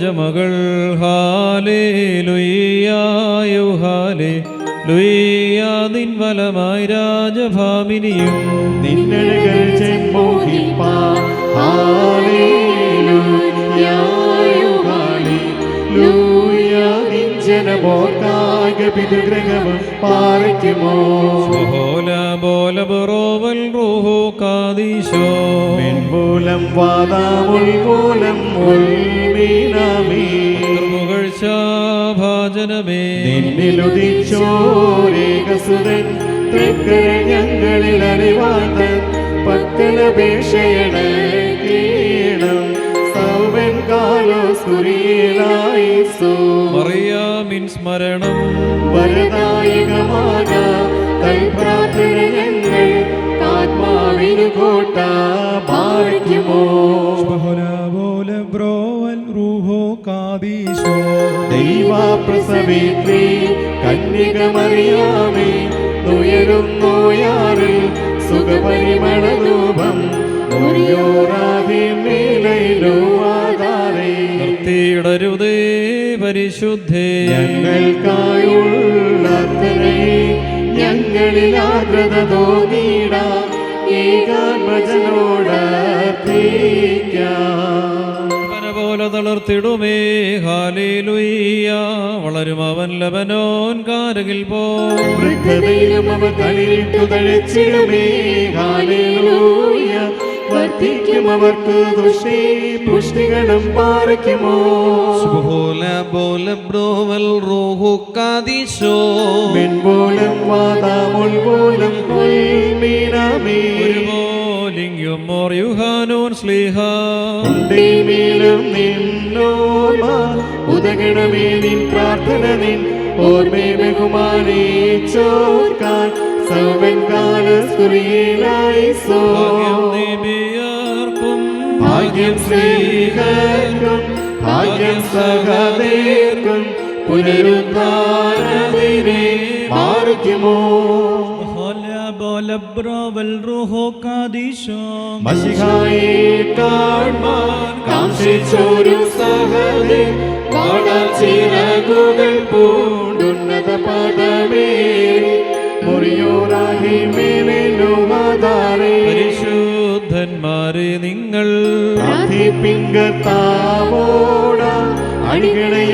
രാജമകൾ ഹാലേലുയ്യായോ hallelujah നിൻ വലമായി രാജഭാമിനിയും നിന്നഴകൾ ജന്മോഹിപ്പാൻ ഹാലേലുയ്യായോ hallelujah നിൻ ജനമോർക്കായ പിതൃഗ്രഹവും പാറയ്ക്കുമോ Bola Bola ബറോവൽ റൂഹു കാദീശോ മെൻമൂലം വാദാമുൾമൂലം ഉൾമീനാമീ ഭാജനമേ നിന്നിലുദിച്ചോരേകസുതൻ തൃക്കര ഞങ്ങളിൽ അറിവാത്ത പക്കലപേക്ഷയണ കീണം സൗവൻ കാലോസ്കുരിയിലായിസോ മറിയാമിൻ സ്മരണം വരദായകമായ തൽപ്രാർത്ഥന ഞങ്ങൾ ആത്മാവിനു കോട്ട പാറയ്ക്കുമോ ദൈവപ്രസവിത്രീ കന്യകമറിയാമേ ഉയരും നോയാറിൽ സുഖപരിമളരൂപം നിർത്തിയിടരുതേ പരിശുദ്ധേ ഞങ്ങൾക്കായുള്ള ഞങ്ങളിൽ ആഗ്രത തോന്നിയിടാ പോലെ തളർത്തിടുമേ ഹാലേലുയ്യ വളരും അവൻ ലബനോൻ കാരകിൽ വൃദ്ധതയിലും അവ തളിരിട്ടു തഴച്ചിടുമേ ഹാലേലൂയ വർദ്ധിക്കും അവർക്ക് ദുഷ്ടി പുഷ്ടികളും പാറയ്ക്കുമോ മെൻപോലം വാദാമുൾപോലം ഉൾമീനാമേ മോർ യുഹാനോൻ സ്ലീഹ മേലും നിന്നോർമ ഉദകണമേ നിൻ പ്രാർത്ഥന നിൻ ഓർമ്മേ ബഹുമാനിച്ചോർക്കാൻ സൗവൻ കാലസ്കുരിയിലായിസോ ഭാഗ്യം ശ്രീകർക്കും ഭാഗ്യം സഹദേർക്കും പുനരുദ്ധാനദിനെ മാറിക്കുമോ മശിഹായെ കാണാൻ കാംക്ഷിച്ചൊരു സഹദേ ചിറകുകൾ പൂണ്ടുന്നത പദമേറി മുറിയോറാഹി മേലുവാദാരേ പരിശുദ്ധന്മാരെ നിങ്ങൾ പ്രാർത്ഥിപ്പിങ്കത്താവോട അടികളെ